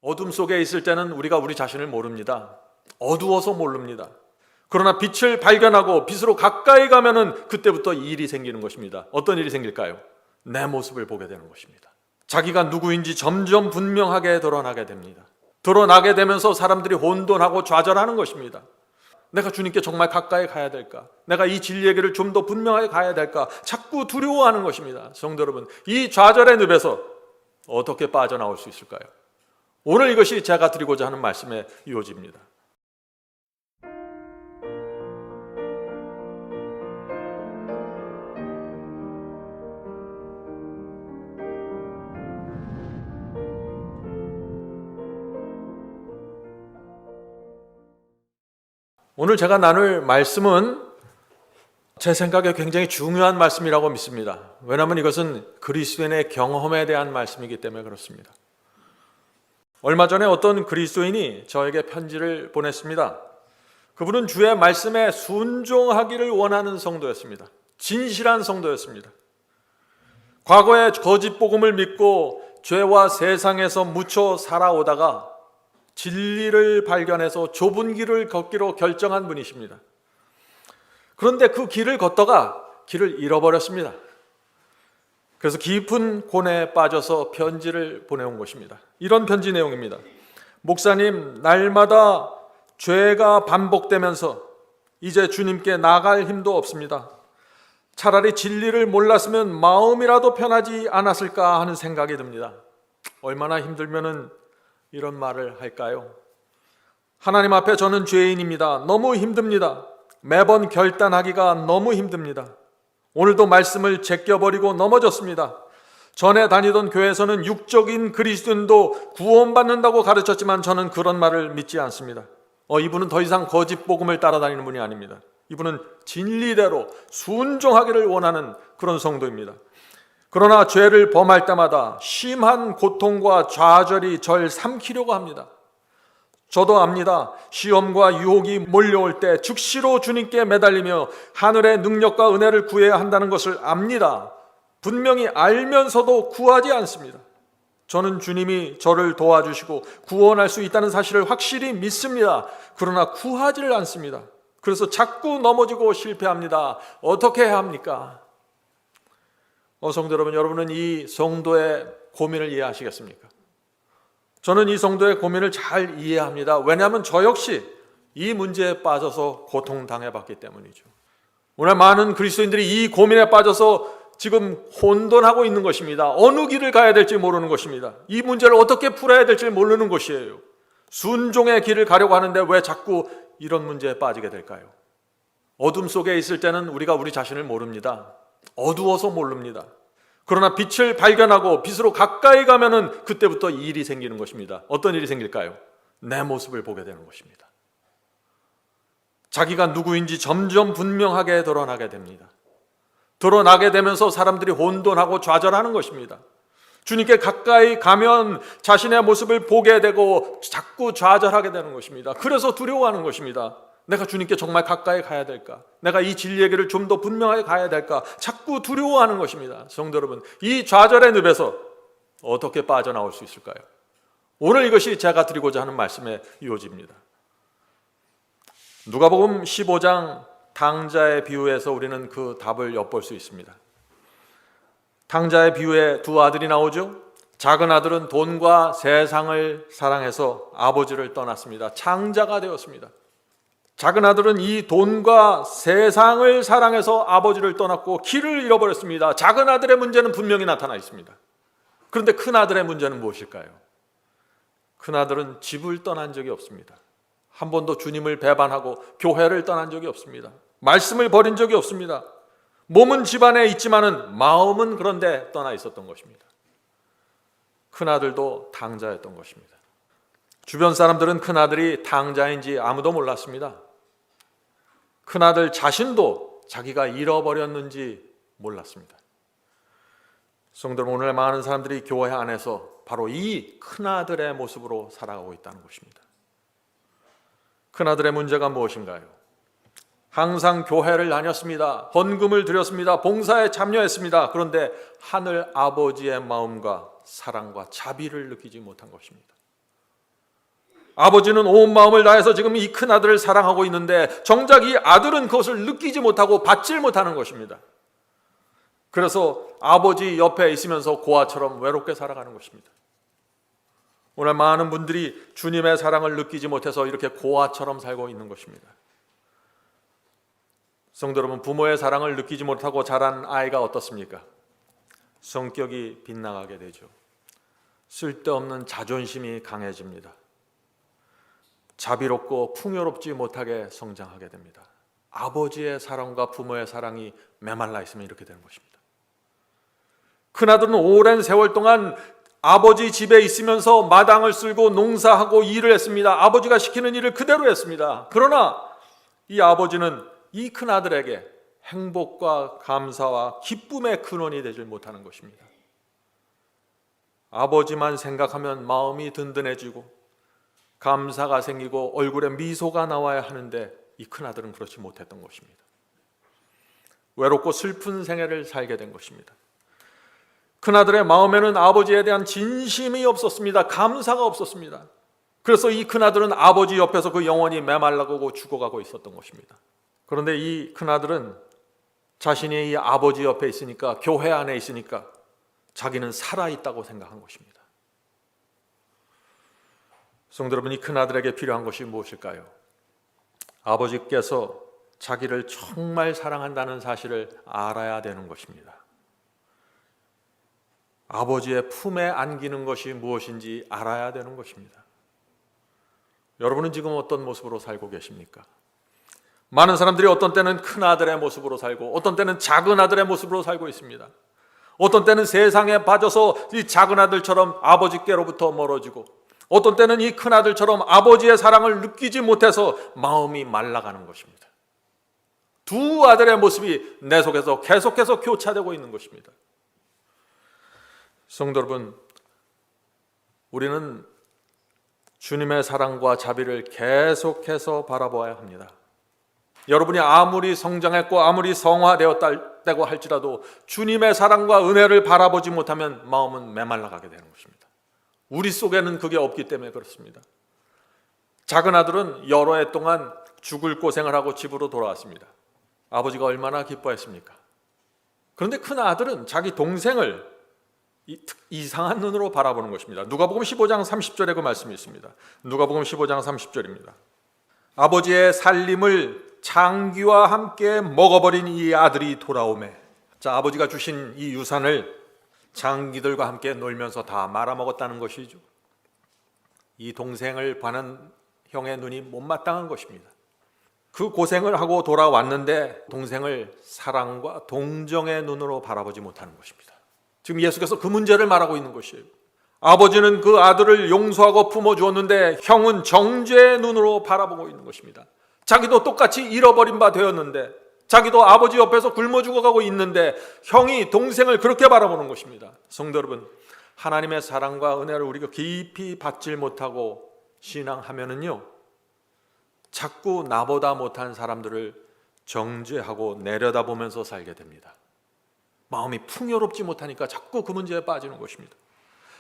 어둠 속에 있을 때는 우리가 우리 자신을 모릅니다. 어두워서 모릅니다. 그러나 빛을 발견하고 빛으로 가까이 가면은 그때부터 일이 생기는 것입니다. 어떤 일이 생길까요? 내 모습을 보게 되는 것입니다. 자기가 누구인지 점점 분명하게 드러나게 됩니다. 드러나게 되면서 사람들이 혼돈하고 좌절하는 것입니다. 내가 주님께 정말 가까이 가야 될까? 내가 이 진리의 길을 좀 더 분명하게 가야 될까? 자꾸 두려워하는 것입니다. 성도 여러분, 이 좌절의 늪에서 어떻게 빠져나올 수 있을까요? 오늘 이것이 제가 드리고자 하는 말씀의 요지입니다. 오늘 제가 나눌 말씀은 제 생각에 굉장히 중요한 말씀이라고 믿습니다. 왜냐하면 이것은 그리스도인의 경험에 대한 말씀이기 때문에 그렇습니다. 얼마 전에 어떤 그리스도인이 저에게 편지를 보냈습니다. 그분은 주의 말씀에 순종하기를 원하는 성도였습니다. 진실한 성도였습니다. 과거에 거짓 복음을 믿고 죄와 세상에서 묻혀 살아오다가 진리를 발견해서 좁은 길을 걷기로 결정한 분이십니다. 그런데 그 길을 걷다가 길을 잃어버렸습니다. 그래서 깊은 곤에 빠져서 편지를 보내온 것입니다. 이런 편지 내용입니다. 목사님, 날마다 죄가 반복되면서 이제 주님께 나갈 힘도 없습니다. 차라리 진리를 몰랐으면 마음이라도 편하지 않았을까 하는 생각이 듭니다. 얼마나 힘들면은 이런 말을 할까요? 하나님 앞에 저는 죄인입니다. 너무 힘듭니다. 매번 결단하기가 너무 힘듭니다. 오늘도 말씀을 제껴버리고 넘어졌습니다. 전에 다니던 교회에서는 육적인 그리스도인도 구원받는다고 가르쳤지만 저는 그런 말을 믿지 않습니다. 이분은 더 이상 거짓 복음을 따라다니는 분이 아닙니다. 이분은 진리대로 순종하기를 원하는 그런 성도입니다. 그러나 죄를 범할 때마다 심한 고통과 좌절이 절 삼키려고 합니다. 저도 압니다. 시험과 유혹이 몰려올 때 즉시로 주님께 매달리며 하늘의 능력과 은혜를 구해야 한다는 것을 압니다. 분명히 알면서도 구하지 않습니다. 저는 주님이 저를 도와주시고 구원할 수 있다는 사실을 확실히 믿습니다. 그러나 구하지를 않습니다. 그래서 자꾸 넘어지고 실패합니다. 어떻게 해야 합니까? 성도 여러분, 여러분은 이 성도의 고민을 이해하시겠습니까? 저는 이 성도의 고민을 잘 이해합니다. 왜냐하면 저 역시 이 문제에 빠져서 고통당해봤기 때문이죠. 오늘 많은 그리스도인들이 이 고민에 빠져서 지금 혼돈하고 있는 것입니다. 어느 길을 가야 될지 모르는 것입니다. 이 문제를 어떻게 풀어야 될지 모르는 것이에요. 순종의 길을 가려고 하는데 왜 자꾸 이런 문제에 빠지게 될까요? 어둠 속에 있을 때는 우리가 우리 자신을 모릅니다. 어두워서 모릅니다. 그러나 빛을 발견하고 빛으로 가까이 가면은 그때부터 일이 생기는 것입니다. 어떤 일이 생길까요? 내 모습을 보게 되는 것입니다. 자기가 누구인지 점점 분명하게 드러나게 됩니다. 드러나게 되면서 사람들이 혼돈하고 좌절하는 것입니다. 주님께 가까이 가면 자신의 모습을 보게 되고 자꾸 좌절하게 되는 것입니다. 그래서 두려워하는 것입니다. 내가 주님께 정말 가까이 가야 될까? 내가 이 진리의 길을 좀 더 분명하게 가야 될까? 자꾸 두려워하는 것입니다. 성도 여러분, 이 좌절의 늪에서 어떻게 빠져나올 수 있을까요? 오늘 이것이 제가 드리고자 하는 말씀의 요지입니다. 누가복음 15장 탕자의 비유에서 우리는 그 답을 엿볼 수 있습니다. 탕자의 비유에 두 아들이 나오죠. 작은 아들은 돈과 세상을 사랑해서 아버지를 떠났습니다. 창자가 되었습니다. 작은 아들은 이 돈과 세상을 사랑해서 아버지를 떠났고 길을 잃어버렸습니다. 작은 아들의 문제는 분명히 나타나 있습니다. 그런데 큰 아들의 문제는 무엇일까요? 큰 아들은 집을 떠난 적이 없습니다. 한 번도 주님을 배반하고 교회를 떠난 적이 없습니다. 말씀을 버린 적이 없습니다. 몸은 집안에 있지만은 마음은 그런데 떠나 있었던 것입니다. 큰 아들도 탕자였던 것입니다. 주변 사람들은 큰 아들이 탕자인지 아무도 몰랐습니다. 큰 아들 자신도 자기가 잃어버렸는지 몰랐습니다. 성도 여러분, 오늘 많은 사람들이 교회 안에서 바로 이 큰 아들의 모습으로 살아가고 있다는 것입니다. 큰 아들의 문제가 무엇인가요? 항상 교회를 다녔습니다. 헌금을 드렸습니다. 봉사에 참여했습니다. 그런데 하늘 아버지의 마음과 사랑과 자비를 느끼지 못한 것입니다. 아버지는 온 마음을 다해서 지금 이 큰 아들을 사랑하고 있는데 정작 이 아들은 그것을 느끼지 못하고 받질 못하는 것입니다. 그래서 아버지 옆에 있으면서 고아처럼 외롭게 살아가는 것입니다. 오늘 많은 분들이 주님의 사랑을 느끼지 못해서 이렇게 고아처럼 살고 있는 것입니다. 성도 여러분, 부모의 사랑을 느끼지 못하고 자란 아이가 어떻습니까? 성격이 빗나가게 되죠. 쓸데없는 자존심이 강해집니다. 자비롭고 풍요롭지 못하게 성장하게 됩니다. 아버지의 사랑과 부모의 사랑이 메말라 있으면 이렇게 되는 것입니다. 큰아들은 오랜 세월 동안 아버지 집에 있으면서 마당을 쓸고 농사하고 일을 했습니다. 아버지가 시키는 일을 그대로 했습니다. 그러나 이 아버지는 이 큰아들에게 행복과 감사와 기쁨의 근원이 되질 못하는 것입니다. 아버지만 생각하면 마음이 든든해지고 감사가 생기고 얼굴에 미소가 나와야 하는데 이 큰아들은 그렇지 못했던 것입니다. 외롭고 슬픈 생애를 살게 된 것입니다. 큰아들의 마음에는 아버지에 대한 진심이 없었습니다. 감사가 없었습니다. 그래서 이 큰아들은 아버지 옆에서 그 영혼이 메말라가고 죽어가고 있었던 것입니다. 그런데 이 큰아들은 자신이 이 아버지 옆에 있으니까, 교회 안에 있으니까 자기는 살아있다고 생각한 것입니다. 성도 여러분, 이 큰아들에게 필요한 것이 무엇일까요? 아버지께서 자기를 정말 사랑한다는 사실을 알아야 되는 것입니다. 아버지의 품에 안기는 것이 무엇인지 알아야 되는 것입니다. 여러분은 지금 어떤 모습으로 살고 계십니까? 많은 사람들이 어떤 때는 큰 아들의 모습으로 살고 어떤 때는 작은 아들의 모습으로 살고 있습니다. 어떤 때는 세상에 빠져서 이 작은 아들처럼 아버지께로부터 멀어지고 어떤 때는 이 큰 아들처럼 아버지의 사랑을 느끼지 못해서 마음이 말라가는 것입니다. 두 아들의 모습이 내 속에서 계속해서 교차되고 있는 것입니다. 성도 여러분, 우리는 주님의 사랑과 자비를 계속해서 바라보아야 합니다. 여러분이 아무리 성장했고 아무리 성화되었다고 할지라도 주님의 사랑과 은혜를 바라보지 못하면 마음은 메말라가게 되는 것입니다. 우리 속에는 그게 없기 때문에 그렇습니다. 작은 아들은 여러 해 동안 죽을 고생을 하고 집으로 돌아왔습니다. 아버지가 얼마나 기뻐했습니까? 그런데 큰 아들은 자기 동생을 이상한 눈으로 바라보는 것입니다. 누가복음 15장 30절에 그 말씀이 있습니다. 누가복음 15장 30절입니다. 아버지의 살림을 장기와 함께 먹어버린 이 아들이 돌아오매. 자, 아버지가 주신 이 유산을 장기들과 함께 놀면서 다 말아먹었다는 것이죠. 이 동생을 봐는 형의 눈이 못마땅한 것입니다. 그 고생을 하고 돌아왔는데 동생을 사랑과 동정의 눈으로 바라보지 못하는 것입니다. 지금 예수께서 그 문제를 말하고 있는 것이에요. 아버지는 그 아들을 용서하고 품어주었는데 형은 정죄의 눈으로 바라보고 있는 것입니다. 자기도 똑같이 잃어버린 바 되었는데, 자기도 아버지 옆에서 굶어 죽어가고 있는데 형이 동생을 그렇게 바라보는 것입니다. 성도 여러분, 하나님의 사랑과 은혜를 우리가 깊이 받질 못하고 신앙하면은요, 자꾸 나보다 못한 사람들을 정죄하고 내려다보면서 살게 됩니다. 마음이 풍요롭지 못하니까 자꾸 그 문제에 빠지는 것입니다.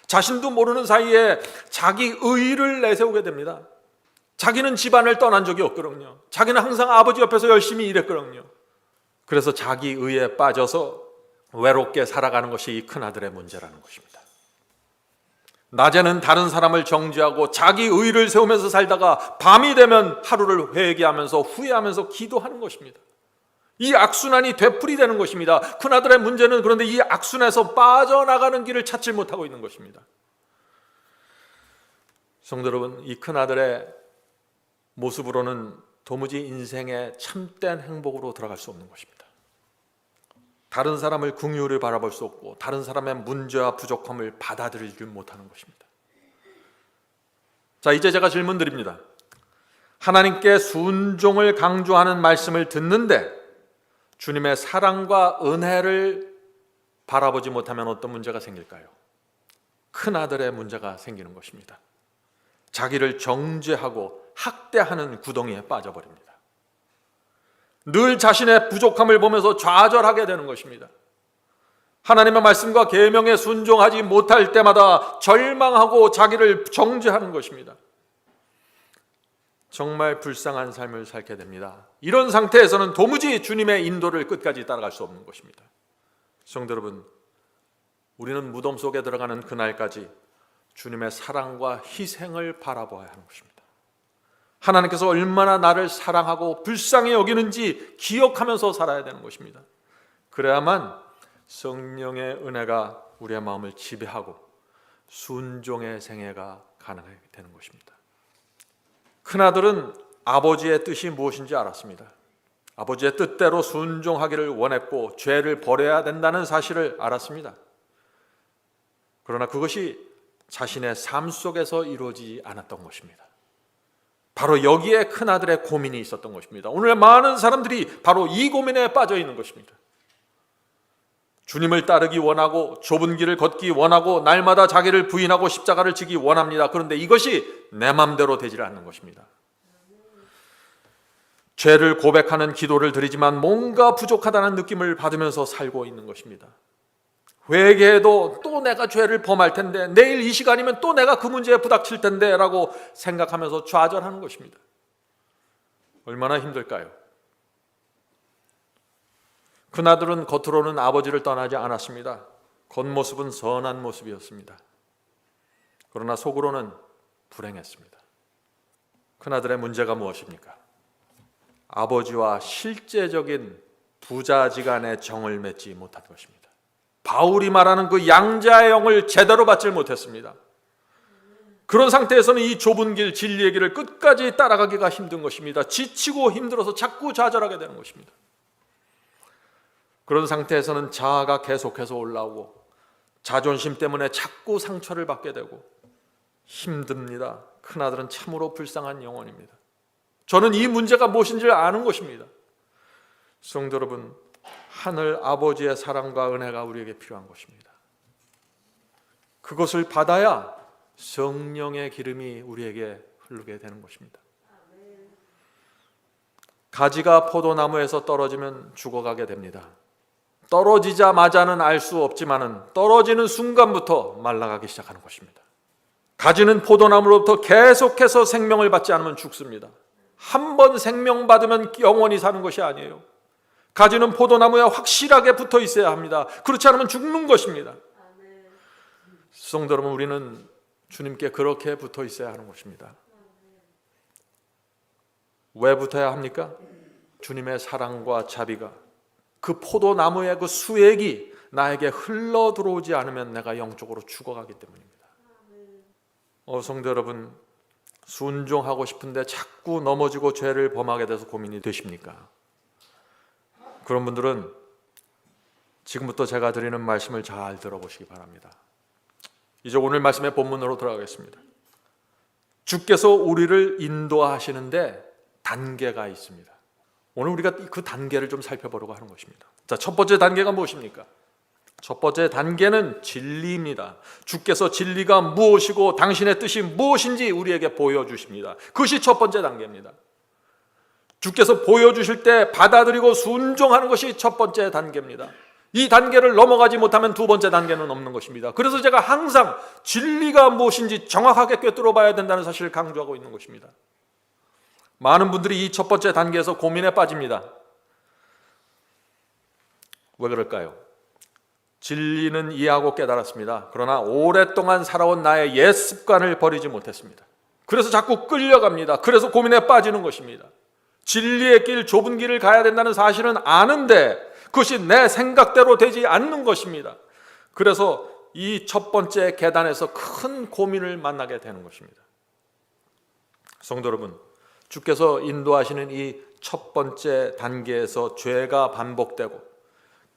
자신도 모르는 사이에 자기 의의를 내세우게 됩니다. 자기는 집안을 떠난 적이 없거든요. 자기는 항상 아버지 옆에서 열심히 일했거든요. 그래서 자기 의의에 빠져서 외롭게 살아가는 것이 이 큰아들의 문제라는 것입니다. 낮에는 다른 사람을 정죄하고 자기 의의를 세우면서 살다가 밤이 되면 하루를 회개하면서 후회하면서 기도하는 것입니다. 이 악순환이 되풀이되는 것입니다. 큰아들의 문제는 그런데 이 악순환에서 빠져나가는 길을 찾지 못하고 있는 것입니다. 성도 여러분, 이 큰아들의 모습으로는 도무지 인생의 참된 행복으로 들어갈 수 없는 것입니다. 다른 사람을 긍휼을 바라볼 수 없고 다른 사람의 문제와 부족함을 받아들이지 못하는 것입니다. 자, 이제 제가 질문 드립니다. 하나님께 순종을 강조하는 말씀을 듣는데 주님의 사랑과 은혜를 바라보지 못하면 어떤 문제가 생길까요? 큰 아들의 문제가 생기는 것입니다. 자기를 정죄하고 학대하는 구덩이에 빠져버립니다. 늘 자신의 부족함을 보면서 좌절하게 되는 것입니다. 하나님의 말씀과 계명에 순종하지 못할 때마다 절망하고 자기를 정죄하는 것입니다. 정말 불쌍한 삶을 살게 됩니다. 이런 상태에서는 도무지 주님의 인도를 끝까지 따라갈 수 없는 것입니다. 성도 여러분, 우리는 무덤 속에 들어가는 그날까지 주님의 사랑과 희생을 바라보아야 하는 것입니다. 하나님께서 얼마나 나를 사랑하고 불쌍히 여기는지 기억하면서 살아야 되는 것입니다. 그래야만 성령의 은혜가 우리의 마음을 지배하고 순종의 생애가 가능하게 되는 것입니다. 큰아들은 아버지의 뜻이 무엇인지 알았습니다. 아버지의 뜻대로 순종하기를 원했고 죄를 버려야 된다는 사실을 알았습니다. 그러나 그것이 자신의 삶 속에서 이루어지지 않았던 것입니다. 바로 여기에 큰아들의 고민이 있었던 것입니다. 오늘 많은 사람들이 바로 이 고민에 빠져 있는 것입니다. 주님을 따르기 원하고 좁은 길을 걷기 원하고 날마다 자기를 부인하고 십자가를 지기 원합니다. 그런데 이것이 내 맘대로 되질 않는 것입니다. 죄를 고백하는 기도를 드리지만 뭔가 부족하다는 느낌을 받으면서 살고 있는 것입니다. 회개해도 또 내가 죄를 범할 텐데, 내일 이 시간이면 또 내가 그 문제에 부닥칠 텐데 라고 생각하면서 좌절하는 것입니다. 얼마나 힘들까요? 큰아들은 겉으로는 아버지를 떠나지 않았습니다. 겉모습은 선한 모습이었습니다. 그러나 속으로는 불행했습니다. 큰아들의 문제가 무엇입니까? 아버지와 실제적인 부자지간의 정을 맺지 못한 것입니다. 바울이 말하는 그 양자의 영을 제대로 받지 못했습니다. 그런 상태에서는 이 좁은 길, 진리의 길을 끝까지 따라가기가 힘든 것입니다. 지치고 힘들어서 자꾸 좌절하게 되는 것입니다. 그런 상태에서는 자아가 계속해서 올라오고 자존심 때문에 자꾸 상처를 받게 되고 힘듭니다. 큰아들은 참으로 불쌍한 영혼입니다. 저는 이 문제가 무엇인지를 아는 것입니다. 성도 여러분, 하늘 아버지의 사랑과 은혜가 우리에게 필요한 것입니다. 그것을 받아야 성령의 기름이 우리에게 흐르게 되는 것입니다. 가지가 포도나무에서 떨어지면 죽어가게 됩니다. 떨어지자마자는 알 수 없지만은 떨어지는 순간부터 말라가기 시작하는 것입니다. 가지는 포도나무로부터 계속해서 생명을 받지 않으면 죽습니다. 한 번 생명 받으면 영원히 사는 것이 아니에요. 가지는 포도나무에 확실하게 붙어 있어야 합니다. 그렇지 않으면 죽는 것입니다. 성도 여러분, 우리는 주님께 그렇게 붙어 있어야 하는 것입니다. 왜 붙어야 합니까? 주님의 사랑과 자비가 그 포도나무의 그 수액이 나에게 흘러 들어오지 않으면 내가 영적으로 죽어가기 때문입니다. 성도 여러분, 순종하고 싶은데 자꾸 넘어지고 죄를 범하게 돼서 고민이 되십니까? 그런 분들은 지금부터 제가 드리는 말씀을 잘 들어보시기 바랍니다. 이제 오늘 말씀의 본문으로 들어가겠습니다. 주께서 우리를 인도하시는데 단계가 있습니다. 오늘 우리가 그 단계를 좀 살펴보려고 하는 것입니다. 자, 첫 번째 단계가 무엇입니까? 첫 번째 단계는 진리입니다. 주께서 진리가 무엇이고 당신의 뜻이 무엇인지 우리에게 보여주십니다. 그것이 첫 번째 단계입니다. 주께서 보여주실 때 받아들이고 순종하는 것이 첫 번째 단계입니다. 이 단계를 넘어가지 못하면 두 번째 단계는 없는 것입니다. 그래서 제가 항상 진리가 무엇인지 정확하게 꿰뚫어 봐야 된다는 사실을 강조하고 있는 것입니다. 많은 분들이 이 첫 번째 단계에서 고민에 빠집니다. 왜 그럴까요? 진리는 이해하고 깨달았습니다. 그러나 오랫동안 살아온 나의 옛 습관을 버리지 못했습니다. 그래서 자꾸 끌려갑니다. 그래서 고민에 빠지는 것입니다. 진리의 길, 좁은 길을 가야 된다는 사실은 아는데 그것이 내 생각대로 되지 않는 것입니다. 그래서 이 첫 번째 계단에서 큰 고민을 만나게 되는 것입니다. 성도 여러분, 주께서 인도하시는 이 첫 번째 단계에서 죄가 반복되고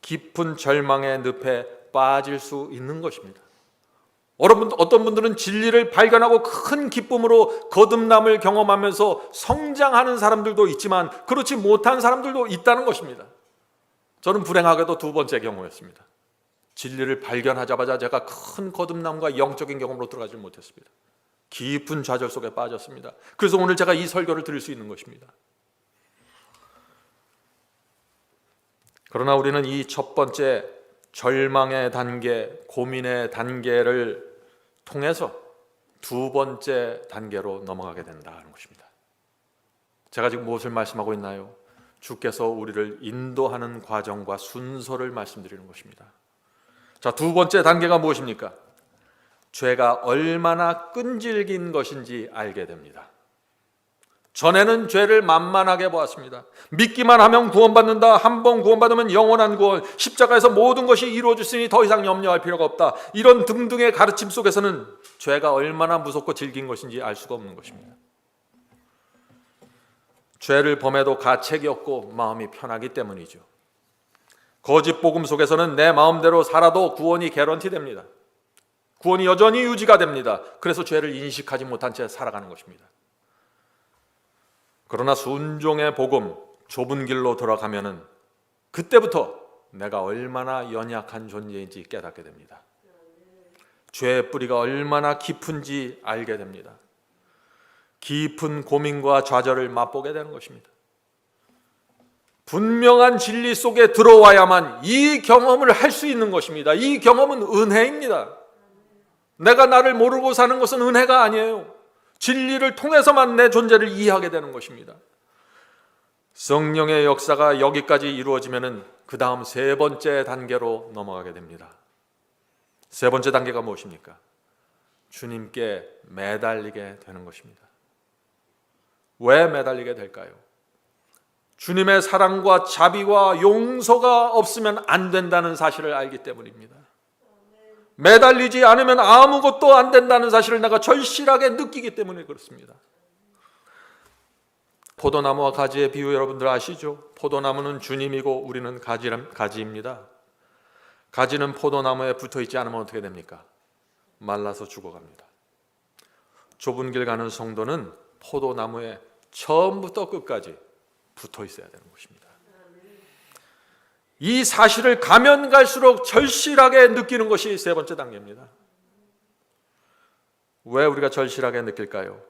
깊은 절망의 늪에 빠질 수 있는 것입니다. 어떤 분들은 진리를 발견하고 큰 기쁨으로 거듭남을 경험하면서 성장하는 사람들도 있지만 그렇지 못한 사람들도 있다는 것입니다. 저는 불행하게도 두 번째 경우였습니다. 진리를 발견하자마자 제가 큰 거듭남과 영적인 경험으로 들어가지 못했습니다. 깊은 좌절 속에 빠졌습니다. 그래서 오늘 제가 이 설교를 드릴 수 있는 것입니다. 그러나 우리는 이 첫 번째 절망의 단계, 고민의 단계를 통해서 두 번째 단계로 넘어가게 된다는 것입니다. 제가 지금 무엇을 말씀하고 있나요? 주께서 우리를 인도하는 과정과 순서를 말씀드리는 것입니다. 자, 두 번째 단계가 무엇입니까? 죄가 얼마나 끈질긴 것인지 알게 됩니다. 전에는 죄를 만만하게 보았습니다. 믿기만 하면 구원받는다. 한 번 구원받으면 영원한 구원, 십자가에서 모든 것이 이루어졌으니 더 이상 염려할 필요가 없다. 이런 등등의 가르침 속에서는 죄가 얼마나 무섭고 질긴 것인지 알 수가 없는 것입니다. 죄를 범해도 가책이 없고 마음이 편하기 때문이죠. 거짓 복음 속에서는 내 마음대로 살아도 구원이 개런티됩니다. 구원이 여전히 유지가 됩니다. 그래서 죄를 인식하지 못한 채 살아가는 것입니다. 그러나 순종의 복음, 좁은 길로 들어가면은 그때부터 내가 얼마나 연약한 존재인지 깨닫게 됩니다. 죄의 뿌리가 얼마나 깊은지 알게 됩니다. 깊은 고민과 좌절을 맛보게 되는 것입니다. 분명한 진리 속에 들어와야만 이 경험을 할 수 있는 것입니다. 이 경험은 은혜입니다. 내가 나를 모르고 사는 것은 은혜가 아니에요. 진리를 통해서만 내 존재를 이해하게 되는 것입니다. 성령의 역사가 여기까지 이루어지면은 그 다음 세 번째 단계로 넘어가게 됩니다. 세 번째 단계가 무엇입니까? 주님께 매달리게 되는 것입니다. 왜 매달리게 될까요? 주님의 사랑과 자비와 용서가 없으면 안 된다는 사실을 알기 때문입니다. 매달리지 않으면 아무것도 안 된다는 사실을 내가 절실하게 느끼기 때문에 그렇습니다. 포도나무와 가지의 비유 여러분들 아시죠? 포도나무는 주님이고 우리는 가지입니다. 가지는 포도나무에 붙어있지 않으면 어떻게 됩니까? 말라서 죽어갑니다. 좁은 길 가는 성도는 포도나무에 처음부터 끝까지 붙어 있어야 되는 것입니다. 이 사실을 가면 갈수록 절실하게 느끼는 것이 세 번째 단계입니다. 왜 우리가 절실하게 느낄까요?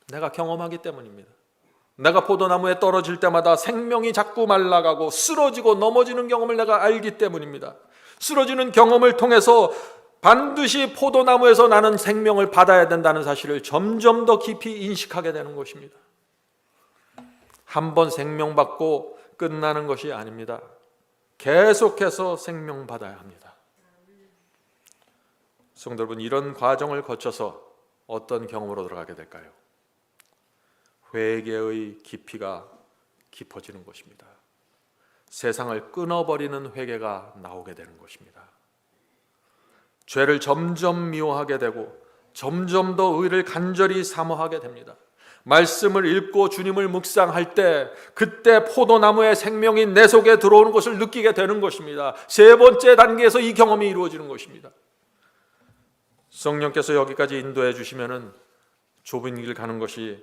내가 경험하기 때문입니다. 내가 포도나무에 떨어질 때마다 생명이 자꾸 말라가고 쓰러지고 넘어지는 경험을 내가 알기 때문입니다. 쓰러지는 경험을 통해서 반드시 포도나무에서 나는 생명을 받아야 된다는 사실을 점점 더 깊이 인식하게 되는 것입니다. 한 번 생명받고 끝나는 것이 아닙니다. 계속해서 생명받아야 합니다. 성도 여러분, 이런 과정을 거쳐서 어떤 경험으로 들어가게 될까요? 회개의 깊이가 깊어지는 것입니다. 세상을 끊어버리는 회개가 나오게 되는 것입니다. 죄를 점점 미워하게 되고 점점 더 의를 간절히 사모하게 됩니다. 말씀을 읽고 주님을 묵상할 때 그때 포도나무의 생명이 내 속에 들어오는 것을 느끼게 되는 것입니다. 세 번째 단계에서 이 경험이 이루어지는 것입니다. 성령께서 여기까지 인도해 주시면은 좁은 길 가는 것이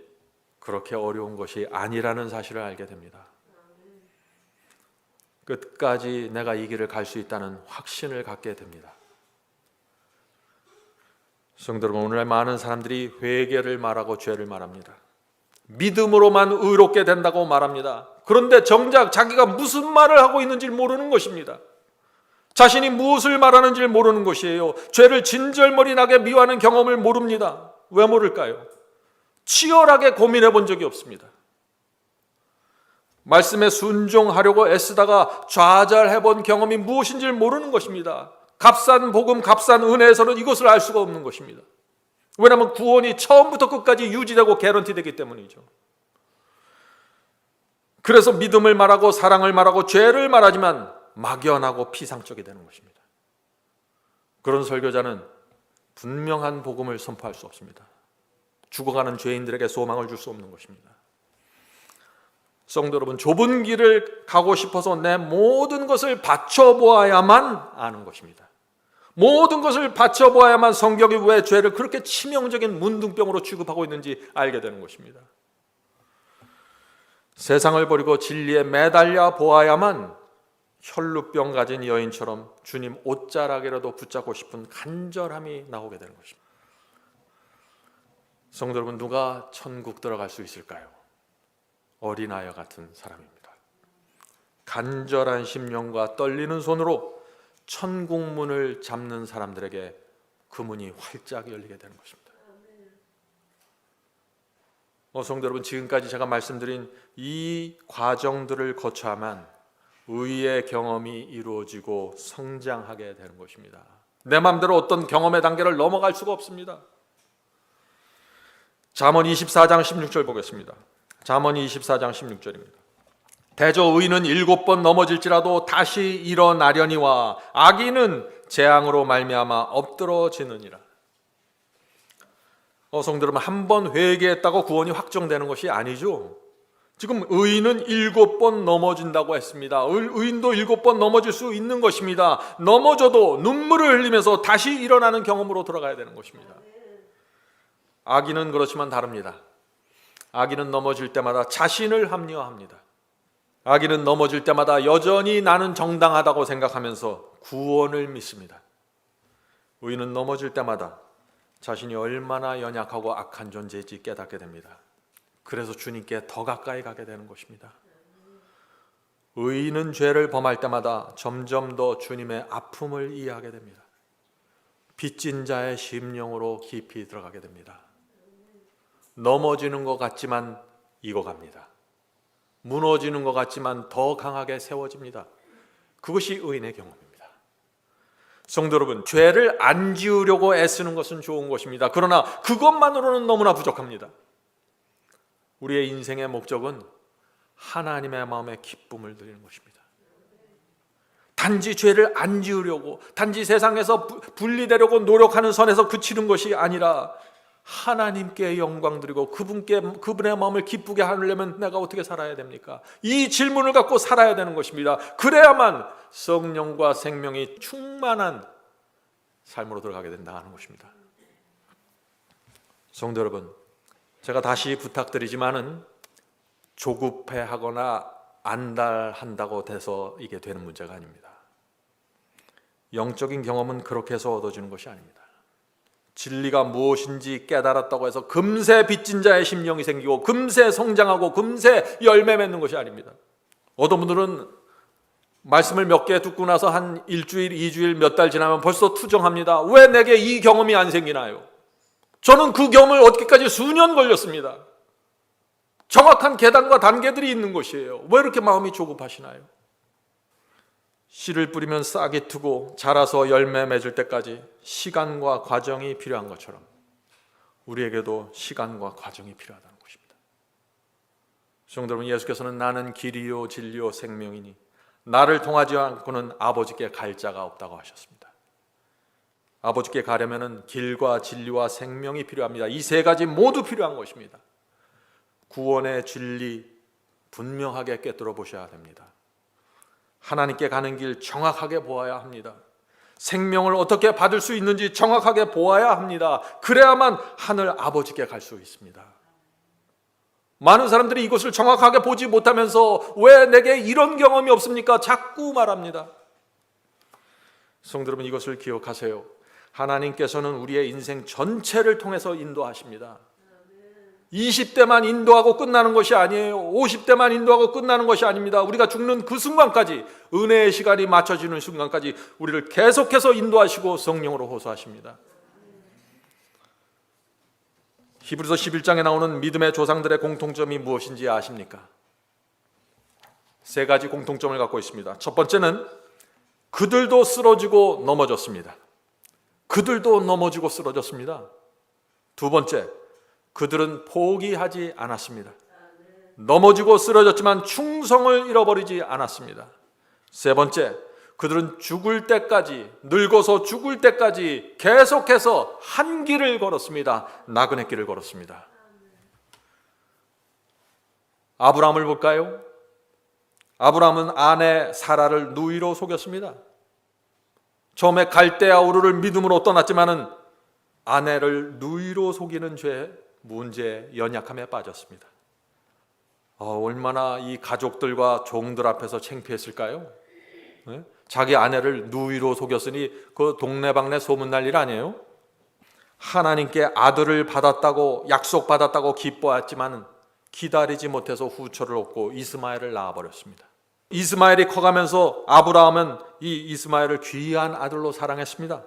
그렇게 어려운 것이 아니라는 사실을 알게 됩니다. 끝까지 내가 이 길을 갈 수 있다는 확신을 갖게 됩니다. 성도 여러분, 오늘날 많은 사람들이 회개를 말하고 죄를 말합니다. 믿음으로만 의롭게 된다고 말합니다. 그런데 정작 자기가 무슨 말을 하고 있는지 모르는 것입니다. 자신이 무엇을 말하는지 모르는 것이에요. 죄를 진절머리나게 미워하는 경험을 모릅니다. 왜 모를까요? 치열하게 고민해 본 적이 없습니다. 말씀에 순종하려고 애쓰다가 좌절해 본 경험이 무엇인지 모르는 것입니다. 값싼 복음, 값싼 은혜에서는 이것을 알 수가 없는 것입니다. 왜냐하면 구원이 처음부터 끝까지 유지되고 개런티되기 때문이죠. 그래서 믿음을 말하고 사랑을 말하고 죄를 말하지만 막연하고 피상적이 되는 것입니다. 그런 설교자는 분명한 복음을 선포할 수 없습니다. 죽어가는 죄인들에게 소망을 줄 수 없는 것입니다. 성도 여러분, 좁은 길을 가고 싶어서 내 모든 것을 바쳐보아야만 아는 것입니다. 모든 것을 바쳐보아야만 성경이 왜 죄를 그렇게 치명적인 문둥병으로 취급하고 있는지 알게 되는 것입니다. 세상을 버리고 진리에 매달려 보아야만 혈루병 가진 여인처럼 주님 옷자락이라도 붙잡고 싶은 간절함이 나오게 되는 것입니다. 성도 여러분, 누가 천국 들어갈 수 있을까요? 어린아이 같은 사람입니다. 간절한 심령과 떨리는 손으로 천국 문을 잡는 사람들에게 그 문이 활짝 열리게 되는 것입니다. 성도 여러분, 지금까지 제가 말씀드린 이 과정들을 거쳐야만 의의 경험이 이루어지고 성장하게 되는 것입니다. 내 마음대로 어떤 경험의 단계를 넘어갈 수가 없습니다. 잠언 24장 16절 보겠습니다. 잠언 24장 16절입니다. 대저 의인은 7번 넘어질지라도 다시 일어나려니와 악인은 재앙으로 말미암아 엎드러지느니라. 성도 여러분, 한 번 회개했다고 구원이 확정되는 것이 아니죠. 지금 의인은 7번 넘어진다고 했습니다. 의인도 7번 넘어질 수 있는 것입니다. 넘어져도 눈물을 흘리면서 다시 일어나는 경험으로 돌아가야 되는 것입니다. 악인은 그렇지만 다릅니다. 악인은 넘어질 때마다 자신을 합리화합니다. 악인은 넘어질 때마다 여전히 나는 정당하다고 생각하면서 구원을 믿습니다. 의인은 넘어질 때마다 자신이 얼마나 연약하고 악한 존재인지 깨닫게 됩니다. 그래서 주님께 더 가까이 가게 되는 것입니다. 의인은 죄를 범할 때마다 점점 더 주님의 아픔을 이해하게 됩니다. 빚진 자의 심령으로 깊이 들어가게 됩니다. 넘어지는 것 같지만 익어갑니다. 무너지는 것 같지만 더 강하게 세워집니다. 그것이 의인의 경험입니다. 성도 여러분, 죄를 안 지으려고 애쓰는 것은 좋은 것입니다. 그러나 그것만으로는 너무나 부족합니다. 우리의 인생의 목적은 하나님의 마음에 기쁨을 드리는 것입니다. 단지 죄를 안 지으려고, 단지 세상에서 분리되려고 노력하는 선에서 그치는 것이 아니라 하나님께 영광 드리고 그분의 마음을 기쁘게 하려면 내가 어떻게 살아야 됩니까? 이 질문을 갖고 살아야 되는 것입니다. 그래야만 성령과 생명이 충만한 삶으로 들어가게 된다 하는 것입니다. 성도 여러분, 제가 다시 부탁드리지만은 조급해하거나 안달한다고 돼서 이게 되는 문제가 아닙니다. 영적인 경험은 그렇게 해서 얻어지는 것이 아닙니다. 진리가 무엇인지 깨달았다고 해서 금세 빚진 자의 심령이 생기고 금세 성장하고 금세 열매 맺는 것이 아닙니다. 어떤 분들은 말씀을 몇 개 듣고 나서 한 일주일, 2주일, 몇 달 지나면 벌써 투정합니다. 왜 내게 이 경험이 안 생기나요? 저는 그 경험을 얻기까지 수년 걸렸습니다. 정확한 계단과 단계들이 있는 것이에요. 왜 이렇게 마음이 조급하시나요? 씨를 뿌리면 싹이 트고 자라서 열매 맺을 때까지 시간과 과정이 필요한 것처럼 우리에게도 시간과 과정이 필요하다는 것입니다. 성도 여러분, 예수께서는 나는 길이요 진리요 생명이니 나를 통하지 않고는 아버지께 갈 자가 없다고 하셨습니다. 아버지께 가려면 길과 진리와 생명이 필요합니다. 이 세 가지 모두 필요한 것입니다. 구원의 진리 분명하게 꿰뚫어 보셔야 됩니다. 하나님께 가는 길 정확하게 보아야 합니다. 생명을 어떻게 받을 수 있는지 정확하게 보아야 합니다. 그래야만 하늘 아버지께 갈 수 있습니다. 많은 사람들이 이것을 정확하게 보지 못하면서 왜 내게 이런 경험이 없습니까? 자꾸 말합니다. 성도 여러분, 이것을 기억하세요. 하나님께서는 우리의 인생 전체를 통해서 인도하십니다. 20대만 인도하고 끝나는 것이 아니에요. 50대만 인도하고 끝나는 것이 아닙니다. 우리가 죽는 그 순간까지, 은혜의 시간이 맞춰지는 순간까지 우리를 계속해서 인도하시고 성령으로 호소하십니다. 히브리서 11장에 나오는 믿음의 조상들의 공통점이 무엇인지 아십니까? 세 가지 공통점을 갖고 있습니다. 첫 번째는 그들도 쓰러지고 넘어졌습니다. 그들도 넘어지고 쓰러졌습니다. 두 번째, 그들은 포기하지 않았습니다. 넘어지고 쓰러졌지만 충성을 잃어버리지 않았습니다. 세 번째, 그들은 죽을 때까지, 늙어서 죽을 때까지 계속해서 한 길을 걸었습니다. 나그네 길을 걸었습니다. 아브라함을 볼까요? 아브라함은 아내 사라를 누이로 속였습니다. 처음에 갈대아 우르를 믿음으로 떠났지만은 아내를 누이로 속이는 죄, 문제, 연약함에 빠졌습니다. 얼마나 이 가족들과 종들 앞에서 창피했을까요? 네? 자기 아내를 누이로 속였으니 그 동네방네 소문날 일 아니에요? 하나님께 아들을 받았다고 약속받았다고 기뻐했지만 기다리지 못해서 후처를 얻고 이스마엘을 낳아버렸습니다. 이스마엘이 커가면서 아브라함은 이 이스마엘을 귀한 아들로 사랑했습니다.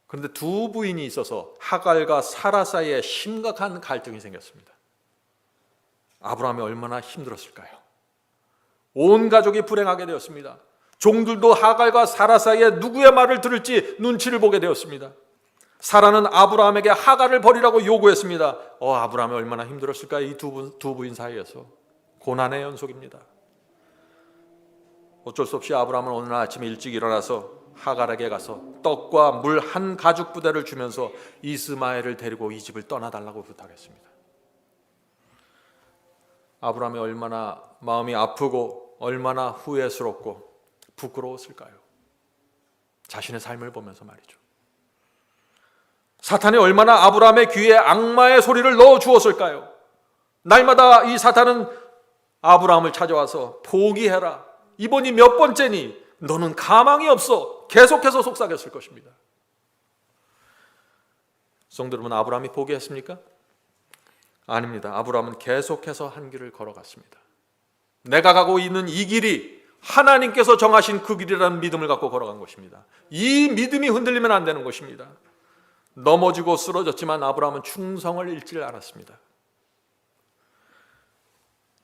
그런데 두 부인이 있어서 하갈과 사라 사이에 심각한 갈등이 생겼습니다. 아브라함이 얼마나 힘들었을까요? 온 가족이 불행하게 되었습니다. 종들도 하갈과 사라 사이에 누구의 말을 들을지 눈치를 보게 되었습니다. 사라는 아브라함에게 하갈을 버리라고 요구했습니다. 아브라함이 얼마나 힘들었을까요? 이 두 부인 사이에서 고난의 연속입니다. 어쩔 수 없이 아브라함은 오늘 아침에 일찍 일어나서 하갈에게 가서 떡과 물 한 가죽 부대를 주면서 이스마엘을 데리고 이 집을 떠나달라고 부탁했습니다. 아브라함이 얼마나 마음이 아프고 얼마나 후회스럽고 부끄러웠을까요? 자신의 삶을 보면서 말이죠. 사탄이 얼마나 아브라함의 귀에 악마의 소리를 넣어 주었을까요? 날마다 이 사탄은 아브라함을 찾아와서 포기해라. 이번이 몇 번째니? 너는 가망이 없어. 계속해서 속삭였을 것입니다. 성도 여러분, 아브라함이 포기했습니까? 아닙니다. 아브라함은 계속해서 한 길을 걸어갔습니다. 내가 가고 있는 이 길이 하나님께서 정하신 그 길이라는 믿음을 갖고 걸어간 것입니다. 이 믿음이 흔들리면 안 되는 것입니다. 넘어지고 쓰러졌지만 아브라함은 충성을 잃지 않았습니다.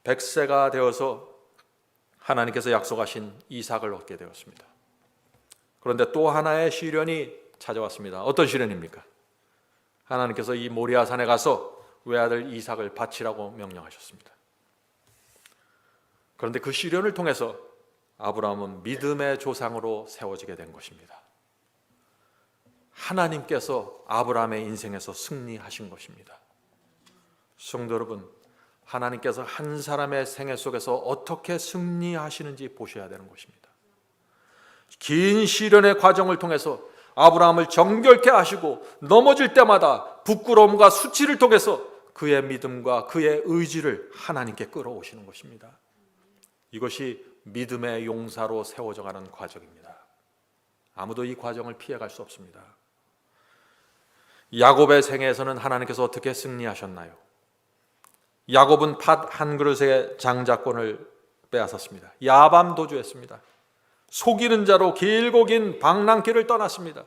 100세가 되어서 하나님께서 약속하신 이삭을 얻게 되었습니다. 그런데 또 하나의 시련이 찾아왔습니다. 어떤 시련입니까? 하나님께서 이 모리아 산에 가서 외아들 이삭을 바치라고 명령하셨습니다. 그런데 그 시련을 통해서 아브라함은 믿음의 조상으로 세워지게 된 것입니다. 하나님께서 아브라함의 인생에서 승리하신 것입니다. 성도 여러분, 하나님께서 한 사람의 생애 속에서 어떻게 승리하시는지 보셔야 되는 것입니다. 긴 시련의 과정을 통해서 아브라함을 정결케 하시고 넘어질 때마다 부끄러움과 수치를 통해서 그의 믿음과 그의 의지를 하나님께 끌어오시는 것입니다. 이것이 믿음의 용사로 세워져 가는 과정입니다. 아무도 이 과정을 피해갈 수 없습니다. 야곱의 생애에서는 하나님께서 어떻게 승리하셨나요? 야곱은 팥 한 그릇의 장자권을 빼앗았습니다. 야밤 도주했습니다. 속이는 자로 길고 긴 방랑길을 떠났습니다.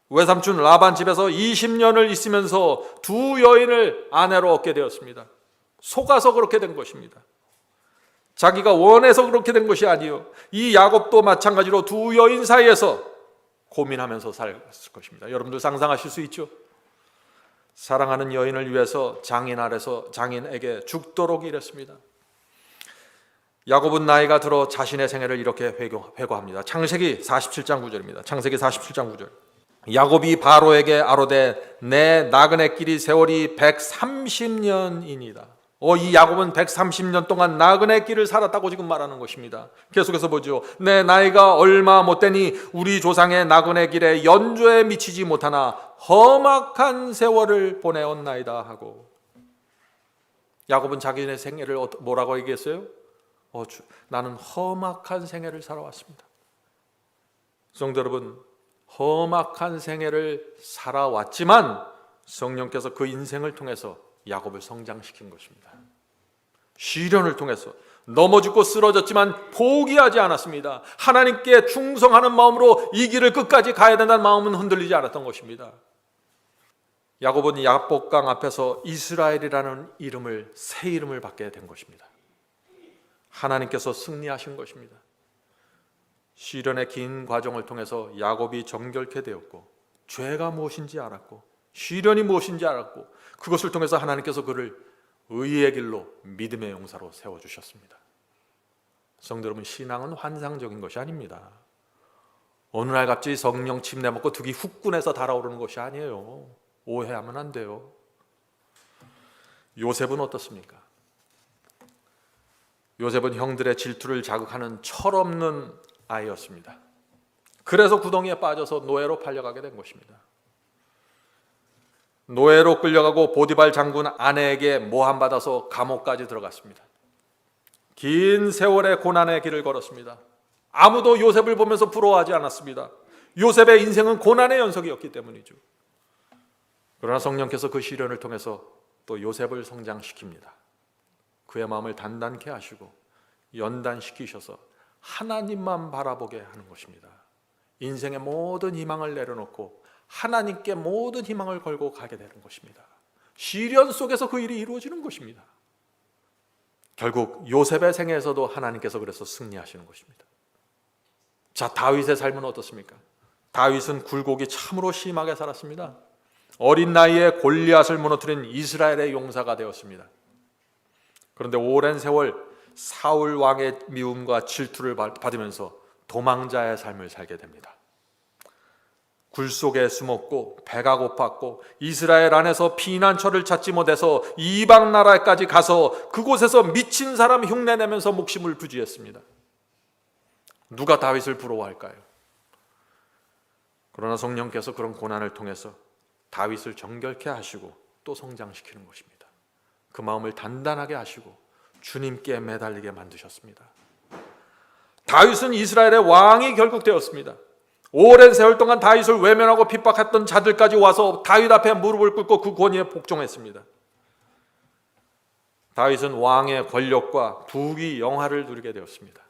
외삼촌 라반 집에서 20년을 있으면서 두 여인을 아내로 얻게 되었습니다. 속아서 그렇게 된 것입니다. 자기가 원해서 그렇게 된 것이 아니요, 이 야곱도 마찬가지로 두 여인 사이에서 고민하면서 살았을 것입니다. 여러분들 상상하실 수 있죠? 사랑하는 여인을 위해서 장인 아래서 장인에게 죽도록 일했습니다. 야곱은 나이가 들어 자신의 생애를 이렇게 회고합니다. 창세기 47장 9절입니다. 창세기 47장 9절. 야곱이 바로에게 아뢰되 내 나그네 길이 세월이 130년이니이다. 이 야곱은 130년 동안 나그네 길을 살았다고 지금 말하는 것입니다. 계속해서 보죠. 내 나이가 얼마 못되니 우리 조상의 나그네 길에 연조에 미치지 못하나 험악한 세월을 보내었나이다 하고, 야곱은 자기의 생애를 뭐라고 얘기했어요? 나는 험악한 생애를 살아왔습니다. 성도 여러분, 험악한 생애를 살아왔지만 성령께서 그 인생을 통해서 야곱을 성장시킨 것입니다. 시련을 통해서 넘어지고 쓰러졌지만 포기하지 않았습니다. 하나님께 충성하는 마음으로 이 길을 끝까지 가야 된다는 마음은 흔들리지 않았던 것입니다. 야곱은 야복강 앞에서 이스라엘이라는 이름을, 새 이름을 받게 된 것입니다. 하나님께서 승리하신 것입니다. 시련의 긴 과정을 통해서 야곱이 정결케 되었고, 죄가 무엇인지 알았고, 시련이 무엇인지 알았고, 그것을 통해서 하나님께서 그를 의의 길로 믿음의 용사로 세워주셨습니다. 성도 여러분, 신앙은 환상적인 것이 아닙니다. 어느 날 갑자기 성령 침례 먹고 득이 후끈해서 달아오르는 것이 아니에요. 오해하면 안 돼요. 요셉은 어떻습니까? 요셉은 형들의 질투를 자극하는 철없는 아이였습니다. 그래서 구덩이에 빠져서 노예로 팔려가게 된 것입니다. 노예로 끌려가고 보디발 장군 아내에게 모함받아서 감옥까지 들어갔습니다. 긴 세월의 고난의 길을 걸었습니다. 아무도 요셉을 보면서 부러워하지 않았습니다. 요셉의 인생은 고난의 연속이었기 때문이죠. 그러나 성령께서 그 시련을 통해서 또 요셉을 성장시킵니다. 그의 마음을 단단케 하시고 연단시키셔서 하나님만 바라보게 하는 것입니다. 인생의 모든 희망을 내려놓고 하나님께 모든 희망을 걸고 가게 되는 것입니다. 시련 속에서 그 일이 이루어지는 것입니다. 결국 요셉의 생애에서도 하나님께서 그래서 승리하시는 것입니다. 자, 다윗의 삶은 어떻습니까? 다윗은 굴곡이 참으로 심하게 살았습니다. 어린 나이에 골리앗을 무너뜨린 이스라엘의 용사가 되었습니다. 그런데 오랜 세월 사울 왕의 미움과 질투를 받으면서 도망자의 삶을 살게 됩니다. 굴 속에 숨었고 배가 고팠고 이스라엘 안에서 피난처를 찾지 못해서 이방 나라까지 가서 그곳에서 미친 사람 흉내내면서 목숨을 부지했습니다. 누가 다윗을 부러워할까요? 그러나 성령께서 그런 고난을 통해서 다윗을 정결케 하시고 또 성장시키는 것입니다. 그 마음을 단단하게 하시고 주님께 매달리게 만드셨습니다. 다윗은 이스라엘의 왕이 결국 되었습니다. 오랜 세월 동안 다윗을 외면하고 핍박했던 자들까지 와서 다윗 앞에 무릎을 꿇고 그 권위에 복종했습니다. 다윗은 왕의 권력과 부귀 영화를 누리게 되었습니다.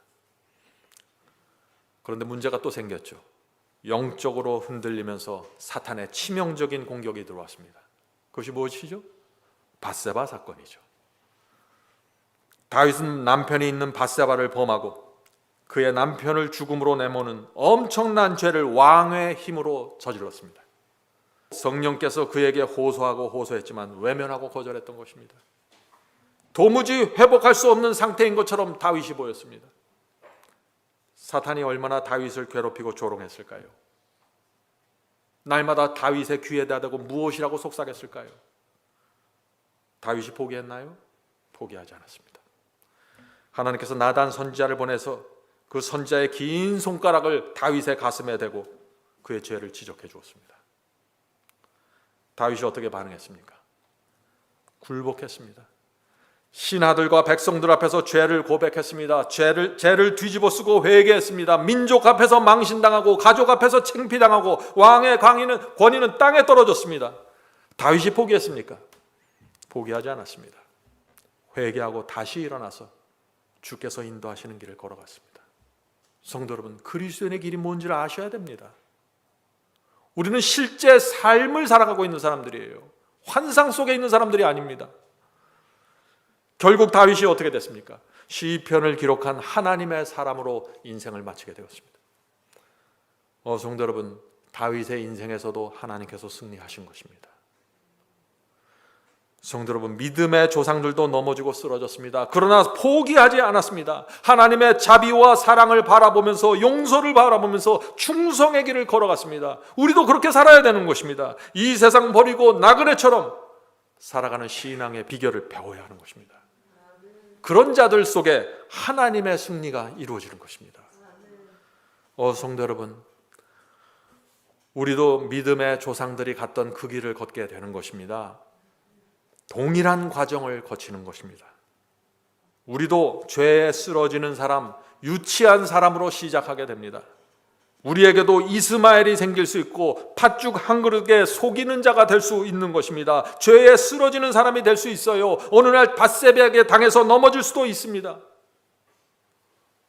그런데 문제가 또 생겼죠. 영적으로 흔들리면서 사탄의 치명적인 공격이 들어왔습니다. 그것이 무엇이죠? 밧세바 사건이죠. 다윗은 남편이 있는 밧세바를 범하고 그의 남편을 죽음으로 내모는 엄청난 죄를 왕의 힘으로 저질렀습니다. 성령께서 그에게 호소하고 호소했지만 외면하고 거절했던 것입니다. 도무지 회복할 수 없는 상태인 것처럼 다윗이 보였습니다. 사탄이 얼마나 다윗을 괴롭히고 조롱했을까요? 날마다 다윗의 귀에 대고 무엇이라고 속삭였을까요? 다윗이 포기했나요? 포기하지 않았습니다. 하나님께서 나단 선지자를 보내서 그 선지자의 긴 손가락을 다윗의 가슴에 대고 그의 죄를 지적해 주었습니다. 다윗이 어떻게 반응했습니까? 굴복했습니다. 신하들과 백성들 앞에서 죄를 고백했습니다. 죄를 뒤집어 쓰고 회개했습니다. 민족 앞에서 망신당하고 가족 앞에서 창피당하고 왕의 권위는 땅에 떨어졌습니다. 다윗이 포기했습니까? 포기하지 않았습니다. 회개하고 다시 일어나서 주께서 인도하시는 길을 걸어갔습니다. 성도 여러분, 그리스도인의 길이 뭔지를 아셔야 됩니다. 우리는 실제 삶을 살아가고 있는 사람들이에요. 환상 속에 있는 사람들이 아닙니다. 결국 다윗이 어떻게 됐습니까? 시편을 기록한 하나님의 사람으로 인생을 마치게 되었습니다. 성도 여러분, 다윗의 인생에서도 하나님께서 승리하신 것입니다. 성도 여러분, 믿음의 조상들도 넘어지고 쓰러졌습니다. 그러나 포기하지 않았습니다. 하나님의 자비와 사랑을 바라보면서 용서를 바라보면서 충성의 길을 걸어갔습니다. 우리도 그렇게 살아야 되는 것입니다. 이 세상 버리고 나그네처럼 살아가는 신앙의 비결을 배워야 하는 것입니다. 그런 자들 속에 하나님의 승리가 이루어지는 것입니다. 성도 여러분, 우리도 믿음의 조상들이 갔던 그 길을 걷게 되는 것입니다. 동일한 과정을 거치는 것입니다. 우리도 죄에 쓰러지는 사람, 유치한 사람으로 시작하게 됩니다. 우리에게도 이스마엘이 생길 수 있고 팥죽 한 그릇에 속이는 자가 될 수 있는 것입니다. 죄에 쓰러지는 사람이 될 수 있어요. 어느 날 밧세바에게 당해서 넘어질 수도 있습니다.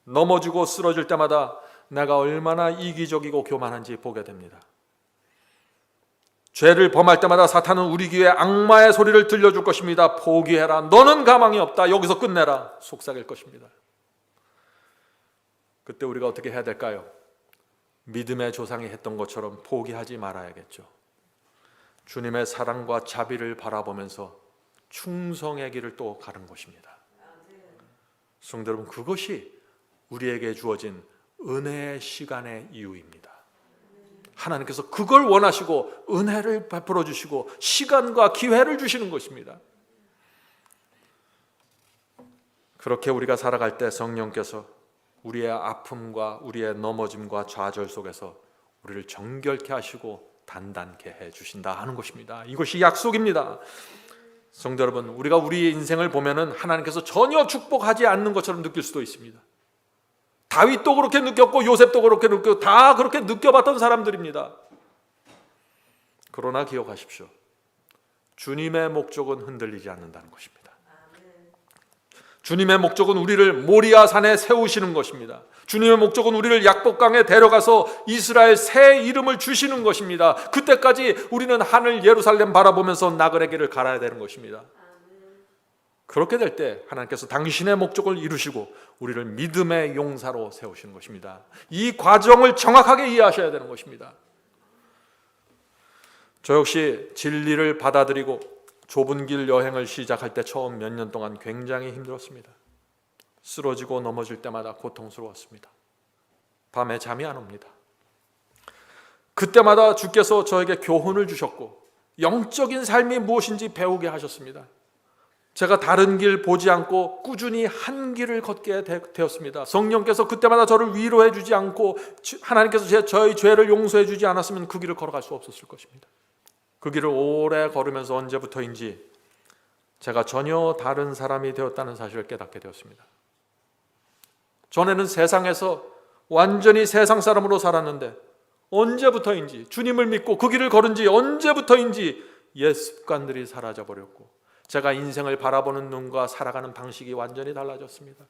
넘어지고 쓰러질 때마다 내가 얼마나 이기적이고 교만한지 보게 됩니다. 죄를 범할 때마다 사탄은 우리 귀에 악마의 소리를 들려줄 것입니다. 포기해라. 너는 가망이 없다. 여기서 끝내라. 속삭일 것입니다. 그때 우리가 어떻게 해야 될까요? 믿음의 조상이 했던 것처럼 포기하지 말아야겠죠. 주님의 사랑과 자비를 바라보면서 충성의 길을 또 가는 것입니다. 성도 여러분, 그것이 우리에게 주어진 은혜의 시간의 이유입니다. 하나님께서 그걸 원하시고 은혜를 베풀어 주시고 시간과 기회를 주시는 것입니다. 그렇게 우리가 살아갈 때 성령께서 우리의 아픔과 우리의 넘어짐과 좌절 속에서 우리를 정결케 하시고 단단케 해 주신다 하는 것입니다. 이것이 약속입니다. 성도 여러분, 우리가 우리의 인생을 보면은 하나님께서 전혀 축복하지 않는 것처럼 느낄 수도 있습니다. 다윗도 그렇게 느꼈고 요셉도 그렇게 느꼈고 다 그렇게 느껴봤던 사람들입니다. 그러나 기억하십시오. 주님의 목적은 흔들리지 않는다는 것입니다. 주님의 목적은 우리를 모리아 산에 세우시는 것입니다. 주님의 목적은 우리를 약복강에 데려가서 이스라엘 새 이름을 주시는 것입니다. 그때까지 우리는 하늘 예루살렘 바라보면서 나그네 길을 갈아야 되는 것입니다. 그렇게 될 때 하나님께서 당신의 목적을 이루시고 우리를 믿음의 용사로 세우시는 것입니다. 이 과정을 정확하게 이해하셔야 되는 것입니다. 저 역시 진리를 받아들이고 좁은 길 여행을 시작할 때 처음 몇 년 동안 굉장히 힘들었습니다. 쓰러지고 넘어질 때마다 고통스러웠습니다. 밤에 잠이 안 옵니다. 그때마다 주께서 저에게 교훈을 주셨고 영적인 삶이 무엇인지 배우게 하셨습니다. 제가 다른 길 보지 않고 꾸준히 한 길을 걷게 되었습니다. 성령께서 그때마다 저를 위로해 주지 않고 하나님께서 저의 죄를 용서해 주지 않았으면 그 길을 걸어갈 수 없었을 것입니다. 그 길을 오래 걸으면서 언제부터인지 제가 전혀 다른 사람이 되었다는 사실을 깨닫게 되었습니다. 전에는 세상에서 완전히 세상 사람으로 살았는데 언제부터인지 주님을 믿고 그 길을 걸은 지 언제부터인지 옛 습관들이 사라져 버렸고 제가 인생을 바라보는 눈과 살아가는 방식이 완전히 달라졌습니다.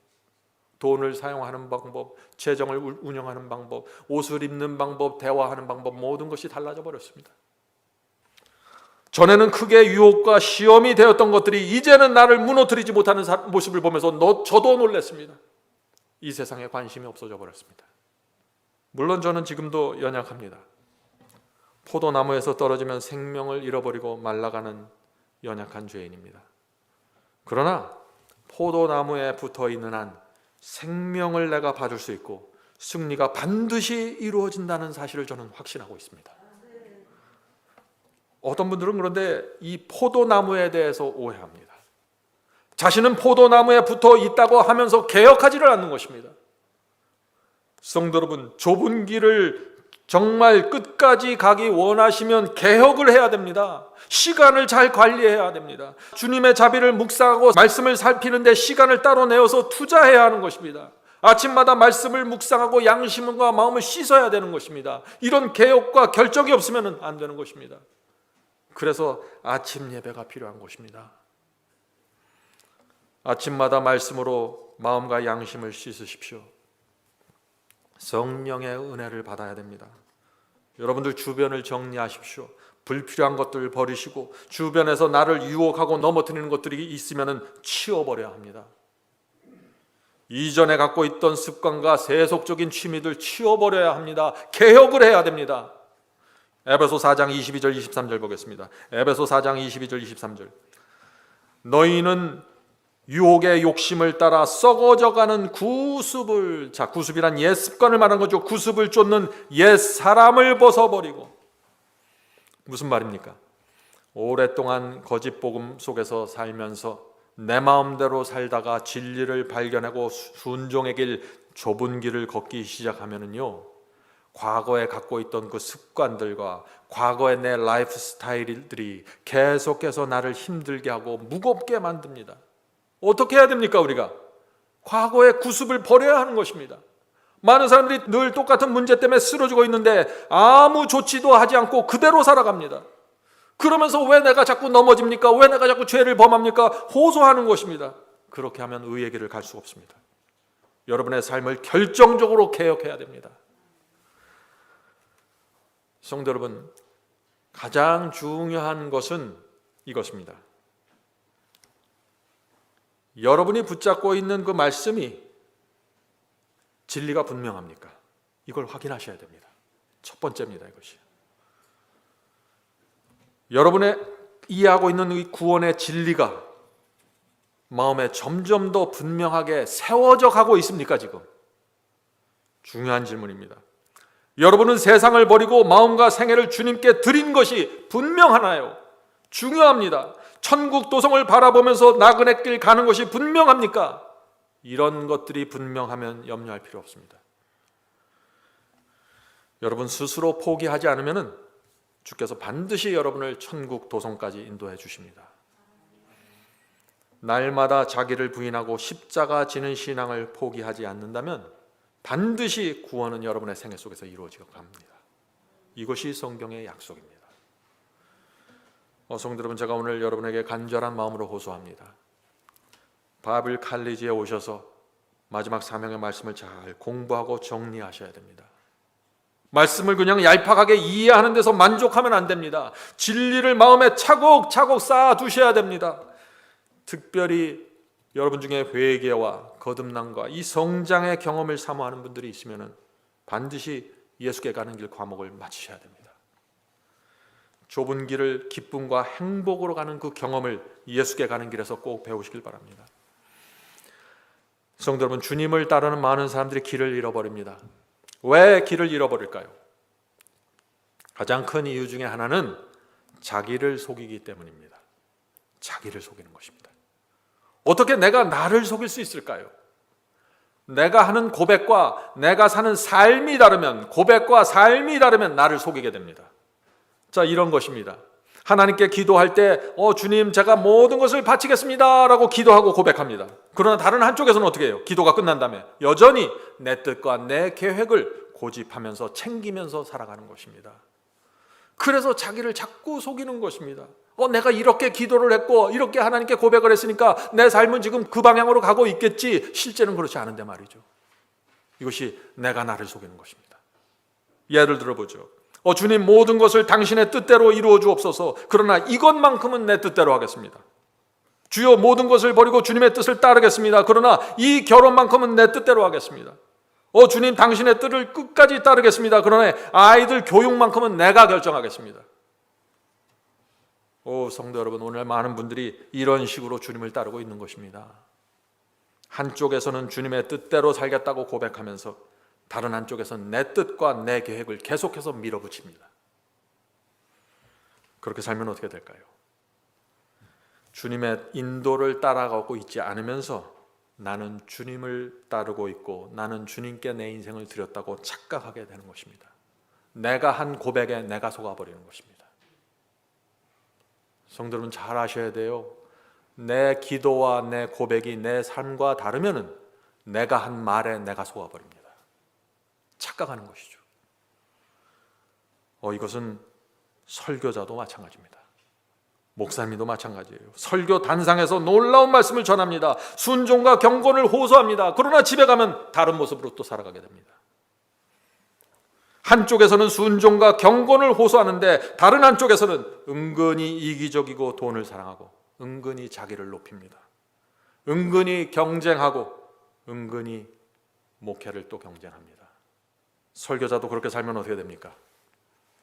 돈을 사용하는 방법, 재정을 운영하는 방법, 옷을 입는 방법, 대화하는 방법 모든 것이 달라져 버렸습니다. 전에는 크게 유혹과 시험이 되었던 것들이 이제는 나를 무너뜨리지 못하는 모습을 보면서 저도 놀랐습니다. 이 세상에 관심이 없어져 버렸습니다. 물론 저는 지금도 연약합니다. 포도나무에서 떨어지면 생명을 잃어버리고 말라가는 연약한 죄인입니다. 그러나 포도나무에 붙어있는 한 생명을 내가 받을 수 있고 승리가 반드시 이루어진다는 사실을 저는 확신하고 있습니다. 어떤 분들은 그런데 이 포도나무에 대해서 오해합니다. 자신은 포도나무에 붙어 있다고 하면서 개혁하지를 않는 것입니다. 성도 여러분, 좁은 길을 정말 끝까지 가기 원하시면 개혁을 해야 됩니다. 시간을 잘 관리해야 됩니다. 주님의 자비를 묵상하고 말씀을 살피는데 시간을 따로 내어서 투자해야 하는 것입니다. 아침마다 말씀을 묵상하고 양심과 마음을 씻어야 되는 것입니다. 이런 개혁과 결정이 없으면 안 되는 것입니다. 그래서 아침 예배가 필요한 것입니다. 아침마다 말씀으로 마음과 양심을 씻으십시오. 성령의 은혜를 받아야 됩니다. 여러분들 주변을 정리하십시오. 불필요한 것들을 버리시고 주변에서 나를 유혹하고 넘어뜨리는 것들이 있으면 치워버려야 합니다. 이전에 갖고 있던 습관과 세속적인 취미들 치워버려야 합니다. 개혁을 해야 됩니다. 에베소 4장 22절 23절 보겠습니다. 에베소 4장 22절 23절. 너희는 유혹의 욕심을 따라 썩어져가는 구습을, 자, 구습이란 옛 습관을 말하는 거죠. 구습을 쫓는 옛 사람을 벗어버리고. 무슨 말입니까? 오랫동안 거짓 복음 속에서 살면서 내 마음대로 살다가 진리를 발견하고 순종의 길, 좁은 길을 걷기 시작하면은요, 과거에 갖고 있던 그 습관들과 과거의 내 라이프 스타일들이 계속해서 나를 힘들게 하고 무겁게 만듭니다. 어떻게 해야 됩니까? 우리가 과거의 구습을 버려야 하는 것입니다. 많은 사람들이 늘 똑같은 문제 때문에 쓰러지고 있는데 아무 조치도 하지 않고 그대로 살아갑니다. 그러면서 왜 내가 자꾸 넘어집니까? 왜 내가 자꾸 죄를 범합니까? 호소하는 것입니다. 그렇게 하면 의의 길을 갈 수 없습니다. 여러분의 삶을 결정적으로 개혁해야 됩니다. 성도 여러분, 가장 중요한 것은 이것입니다. 여러분이 붙잡고 있는 그 말씀이 진리가 분명합니까? 이걸 확인하셔야 됩니다. 첫 번째입니다. 이것이 여러분의 이해하고 있는 이 구원의 진리가 마음에 점점 더 분명하게 세워져 가고 있습니까? 지금 중요한 질문입니다. 여러분은 세상을 버리고 마음과 생애를 주님께 드린 것이 분명하나요? 중요합니다. 천국 도성을 바라보면서 나그네 길 가는 것이 분명합니까? 이런 것들이 분명하면 염려할 필요 없습니다. 여러분 스스로 포기하지 않으면 주께서 반드시 여러분을 천국 도성까지 인도해 주십니다. 날마다 자기를 부인하고 십자가 지는 신앙을 포기하지 않는다면 반드시 구원은 여러분의 생애 속에서 이루어지고 갑니다. 이것이 성경의 약속입니다. 성도 여러분, 제가 오늘 여러분에게 간절한 마음으로 호소합니다. 바빌 칼리지에 오셔서 마지막 사명의 말씀을 잘 공부하고 정리하셔야 됩니다. 말씀을 그냥 얄팍하게 이해하는 데서 만족하면 안 됩니다. 진리를 마음에 차곡차곡 쌓아 두셔야 됩니다. 특별히 여러분 중에 회개와 거듭남과 이 성장의 경험을 사모하는 분들이 있으면 반드시 예수께 가는 길 과목을 마치셔야 됩니다. 좁은 길을 기쁨과 행복으로 가는 그 경험을 예수께 가는 길에서 꼭 배우시길 바랍니다. 성도 여러분, 주님을 따르는 많은 사람들이 길을 잃어버립니다. 왜 길을 잃어버릴까요? 가장 큰 이유 중에 하나는 자기를 속이기 때문입니다. 자기를 속이는 것입니다. 어떻게 내가 나를 속일 수 있을까요? 내가 하는 고백과 내가 사는 삶이 다르면, 고백과 삶이 다르면 나를 속이게 됩니다. 자, 이런 것입니다. 하나님께 기도할 때 주님, 제가 모든 것을 바치겠습니다 라고 기도하고 고백합니다. 그러나 다른 한쪽에서는 어떻게 해요? 기도가 끝난 다음에 여전히 내 뜻과 내 계획을 고집하면서 챙기면서 살아가는 것입니다. 그래서 자기를 자꾸 속이는 것입니다. 내가 이렇게 기도를 했고 이렇게 하나님께 고백을 했으니까 내 삶은 지금 그 방향으로 가고 있겠지. 실제는 그렇지 않은데 말이죠. 이것이 내가 나를 속이는 것입니다. 예를 들어보죠. 주님, 모든 것을 당신의 뜻대로 이루어 주옵소서. 그러나 이것만큼은 내 뜻대로 하겠습니다. 주여, 모든 것을 버리고 주님의 뜻을 따르겠습니다. 그러나 이 결혼만큼은 내 뜻대로 하겠습니다. 주님, 당신의 뜻을 끝까지 따르겠습니다. 그러나 아이들 교육만큼은 내가 결정하겠습니다. 성도 여러분, 오늘 많은 분들이 이런 식으로 주님을 따르고 있는 것입니다. 한쪽에서는 주님의 뜻대로 살겠다고 고백하면서 다른 한쪽에서는 내 뜻과 내 계획을 계속해서 밀어붙입니다. 그렇게 살면 어떻게 될까요? 주님의 인도를 따라가고 있지 않으면서 나는 주님을 따르고 있고 나는 주님께 내 인생을 드렸다고 착각하게 되는 것입니다. 내가 한 고백에 내가 속아버리는 것입니다. 성도 여러분, 잘 아셔야 돼요. 내 기도와 내 고백이 내 삶과 다르면 내가 한 말에 내가 속아버립니다. 착각하는 것이죠. 이것은 설교자도 마찬가지입니다. 목사님도 마찬가지예요. 설교 단상에서 놀라운 말씀을 전합니다. 순종과 경건을 호소합니다. 그러나 집에 가면 다른 모습으로 또 살아가게 됩니다. 한쪽에서는 순종과 경건을 호소하는데 다른 한쪽에서는 은근히 이기적이고 돈을 사랑하고 은근히 자기를 높입니다. 은근히 경쟁하고 은근히 목회를 또 경쟁합니다. 설교자도 그렇게 살면 어떻게 됩니까?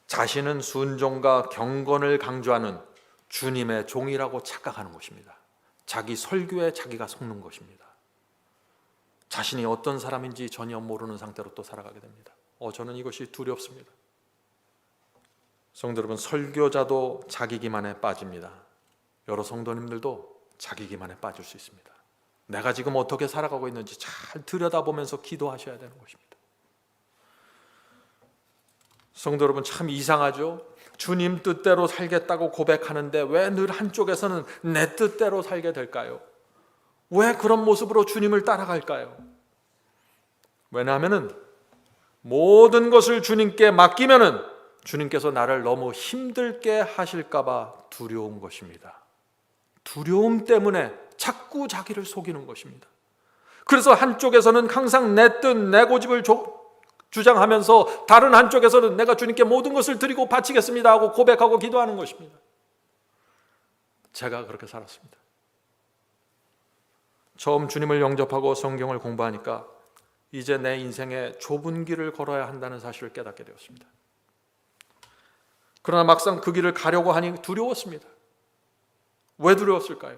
자신은 순종과 경건을 강조하는 주님의 종이라고 착각하는 것입니다. 자기 설교에 자기가 속는 것입니다. 자신이 어떤 사람인지 전혀 모르는 상태로 또 살아가게 됩니다. 저는 이것이 두렵습니다. 성도 여러분, 설교자도 자기 기만에 빠집니다. 여러 성도님들도 자기 기만에 빠질 수 있습니다. 내가 지금 어떻게 살아가고 있는지 잘 들여다보면서 기도하셔야 되는 것입니다. 성도 여러분, 참 이상하죠? 주님 뜻대로 살겠다고 고백하는데 왜 늘 한쪽에서는 내 뜻대로 살게 될까요? 왜 그런 모습으로 주님을 따라갈까요? 왜냐하면 모든 것을 주님께 맡기면은 주님께서 나를 너무 힘들게 하실까 봐 두려운 것입니다. 두려움 때문에 자꾸 자기를 속이는 것입니다. 그래서 한쪽에서는 항상 내 뜻, 내 고집을 주장하면서 다른 한쪽에서는 내가 주님께 모든 것을 드리고 바치겠습니다 하고 고백하고 기도하는 것입니다. 제가 그렇게 살았습니다. 처음 주님을 영접하고 성경을 공부하니까 이제 내 인생에 좁은 길을 걸어야 한다는 사실을 깨닫게 되었습니다. 그러나 막상 그 길을 가려고 하니 두려웠습니다. 왜 두려웠을까요?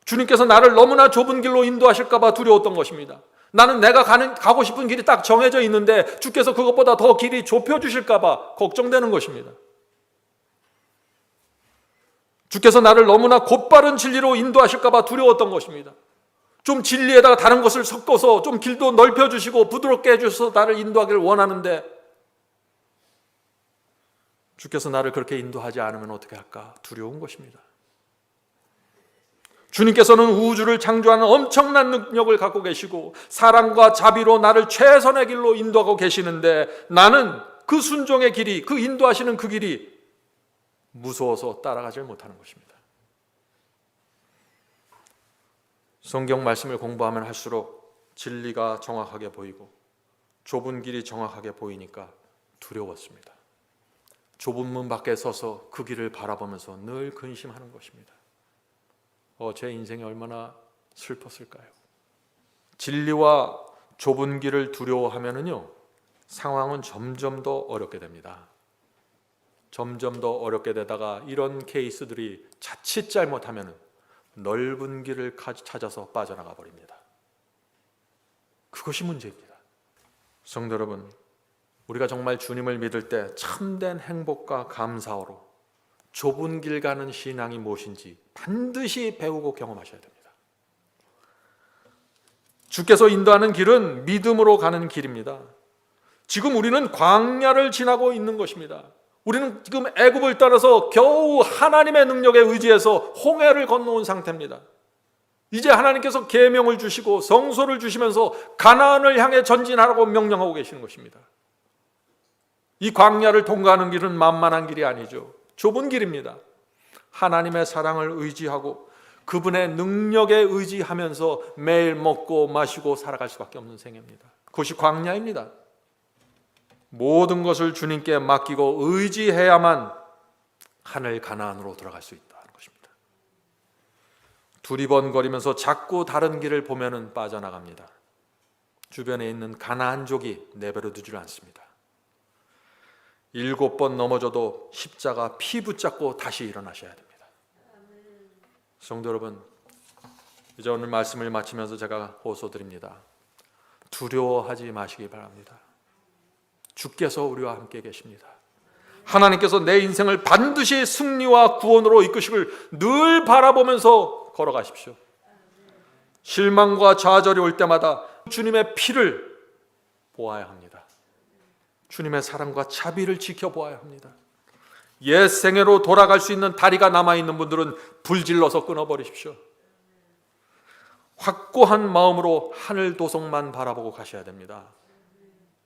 주님께서 나를 너무나 좁은 길로 인도하실까 봐 두려웠던 것입니다. 나는 내가 가고 싶은 길이 딱 정해져 있는데 주께서 그것보다 더 길이 좁혀주실까 봐 걱정되는 것입니다. 주께서 나를 너무나 곧바른 진리로 인도하실까 봐 두려웠던 것입니다. 좀 진리에다가 다른 것을 섞어서 좀 길도 넓혀주시고 부드럽게 해주셔서 나를 인도하기를 원하는데 주께서 나를 그렇게 인도하지 않으면 어떻게 할까 두려운 것입니다. 주님께서는 우주를 창조하는 엄청난 능력을 갖고 계시고 사랑과 자비로 나를 최선의 길로 인도하고 계시는데 나는 그 순종의 길이, 그 인도하시는 그 길이 무서워서 따라가지 못하는 것입니다. 성경 말씀을 공부하면 할수록 진리가 정확하게 보이고 좁은 길이 정확하게 보이니까 두려웠습니다. 좁은 문 밖에 서서 그 길을 바라보면서 늘 근심하는 것입니다. 제 인생이 얼마나 슬펐을까요? 진리와 좁은 길을 두려워하면은요, 상황은 점점 더 어렵게 됩니다. 점점 더 어렵게 되다가 이런 케이스들이 자칫 잘못하면 넓은 길을 찾아서 빠져나가 버립니다. 그것이 문제입니다. 성도 여러분, 우리가 정말 주님을 믿을 때 참된 행복과 감사로 좁은 길 가는 신앙이 무엇인지 반드시 배우고 경험하셔야 됩니다. 주께서 인도하는 길은 믿음으로 가는 길입니다. 지금 우리는 광야를 지나고 있는 것입니다. 우리는 지금 애굽을 떠나서 겨우 하나님의 능력에 의지해서 홍해를 건너온 상태입니다. 이제 하나님께서 계명을 주시고 성소를 주시면서 가나안을 향해 전진하라고 명령하고 계시는 것입니다. 이 광야를 통과하는 길은 만만한 길이 아니죠. 좁은 길입니다. 하나님의 사랑을 의지하고 그분의 능력에 의지하면서 매일 먹고 마시고 살아갈 수밖에 없는 생애입니다. 그것이 광야입니다. 모든 것을 주님께 맡기고 의지해야만 하늘 가나안으로 들어갈 수 있다는 것입니다. 두리번거리면서 자꾸 다른 길을 보면은 빠져나갑니다. 주변에 있는 가나안족이 내버려 두질 않습니다. 7번 넘어져도 십자가 피 붙잡고 다시 일어나셔야 됩니다. 성도 여러분, 이제 오늘 말씀을 마치면서 제가 호소드립니다. 두려워하지 마시기 바랍니다. 주께서 우리와 함께 계십니다. 하나님께서 내 인생을 반드시 승리와 구원으로 이끄시길 늘 바라보면서 걸어가십시오. 실망과 좌절이 올 때마다 주님의 피를 보아야 합니다. 주님의 사랑과 자비를 지켜보아야 합니다. 옛 생애로 돌아갈 수 있는 다리가 남아있는 분들은 불질러서 끊어버리십시오. 확고한 마음으로 하늘 도성만 바라보고 가셔야 됩니다.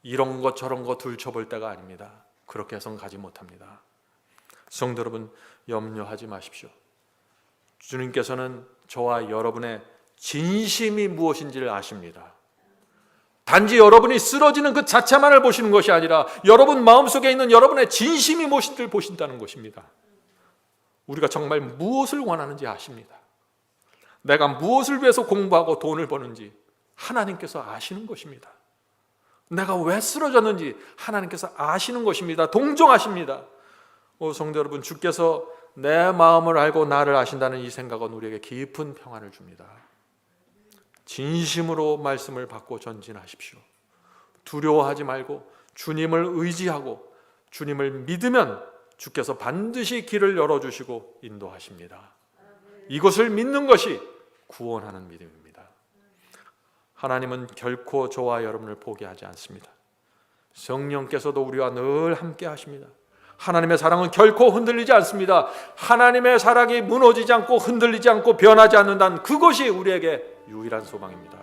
이런 것 저런 거 둘쳐볼 때가 아닙니다. 그렇게 해서는 가지 못합니다. 성도 여러분, 염려하지 마십시오. 주님께서는 저와 여러분의 진심이 무엇인지를 아십니다. 단지 여러분이 쓰러지는 그 자체만을 보시는 것이 아니라 여러분 마음속에 있는 여러분의 진심이 무엇인지를 보신다는 것입니다. 우리가 정말 무엇을 원하는지 아십니다. 내가 무엇을 위해서 공부하고 돈을 버는지 하나님께서 아시는 것입니다. 내가 왜 쓰러졌는지 하나님께서 아시는 것입니다. 동정하십니다. 성도 여러분, 주께서 내 마음을 알고 나를 아신다는 이 생각은 우리에게 깊은 평안을 줍니다. 진심으로 말씀을 받고 전진하십시오. 두려워하지 말고 주님을 의지하고 주님을 믿으면 주께서 반드시 길을 열어주시고 인도하십니다. 이것을 믿는 것이 구원하는 믿음입니다. 하나님은 결코 저와 여러분을 포기하지 않습니다. 성령께서도 우리와 늘 함께 하십니다. 하나님의 사랑은 결코 흔들리지 않습니다. 하나님의 사랑이 무너지지 않고 흔들리지 않고 변하지 않는다는 그것이 우리에게 유일한 소망입니다.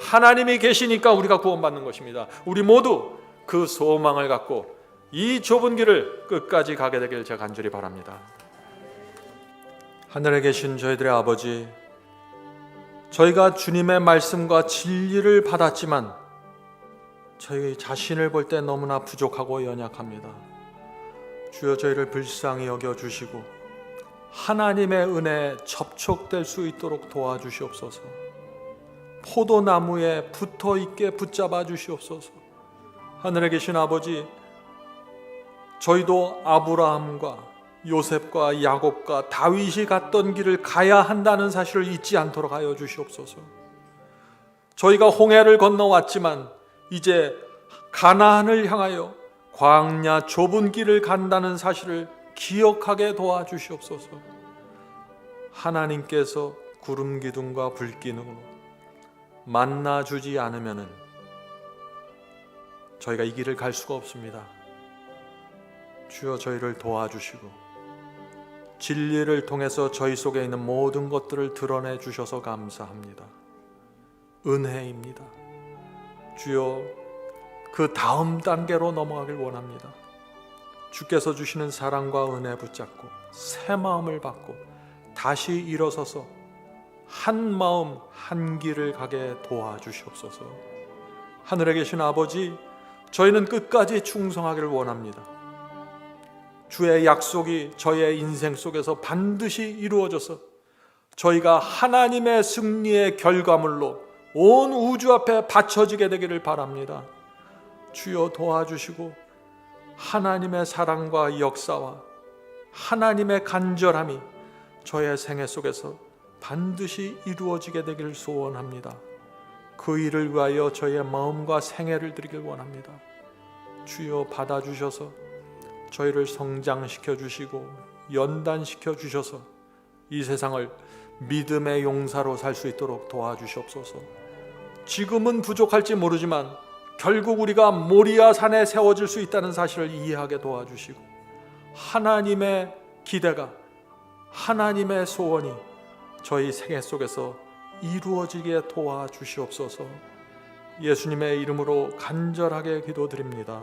하나님이 계시니까 우리가 구원받는 것입니다. 우리 모두 그 소망을 갖고 이 좁은 길을 끝까지 가게 되길 제가 간절히 바랍니다. 하늘에 계신 저희들의 아버지, 저희가 주님의 말씀과 진리를 받았지만 저희 자신을 볼 때 너무나 부족하고 연약합니다. 주여, 저희를 불쌍히 여겨주시고 하나님의 은혜에 접촉될 수 있도록 도와주시옵소서. 포도나무에 붙어있게 붙잡아 주시옵소서. 하늘에 계신 아버지, 저희도 아브라함과 요셉과 야곱과 다윗이 갔던 길을 가야 한다는 사실을 잊지 않도록 하여 주시옵소서. 저희가 홍해를 건너왔지만 이제 가나안을 향하여 광야 좁은 길을 간다는 사실을 기억하게 도와주시옵소서. 하나님께서 구름 기둥과 불 기둥으로 만나 주지 않으면은 저희가 이 길을 갈 수가 없습니다. 주여, 저희를 도와주시고 진리를 통해서 저희 속에 있는 모든 것들을 드러내 주셔서 감사합니다. 은혜입니다. 주여, 그 다음 단계로 넘어가길 원합니다. 주께서 주시는 사랑과 은혜 붙잡고 새 마음을 받고 다시 일어서서 한 마음 한 길을 가게 도와주시옵소서. 하늘에 계신 아버지, 저희는 끝까지 충성하기를 원합니다. 주의 약속이 저희의 인생 속에서 반드시 이루어져서 저희가 하나님의 승리의 결과물로 온 우주 앞에 바쳐지게 되기를 바랍니다. 주여 도와주시고 하나님의 사랑과 역사와 하나님의 간절함이 저의 생애 속에서 반드시 이루어지게 되기를 소원합니다. 그 일을 위하여 저의 마음과 생애를 드리길 원합니다. 주여 받아주셔서 저희를 성장시켜 주시고 연단시켜 주셔서 이 세상을 믿음의 용사로 살 수 있도록 도와주시옵소서. 지금은 부족할지 모르지만 결국 우리가 모리아 산에 세워질 수 있다는 사실을 이해하게 도와주시고 하나님의 기대가, 하나님의 소원이 저희 생애 속에서 이루어지게 도와주시옵소서. 예수님의 이름으로 간절하게 기도드립니다.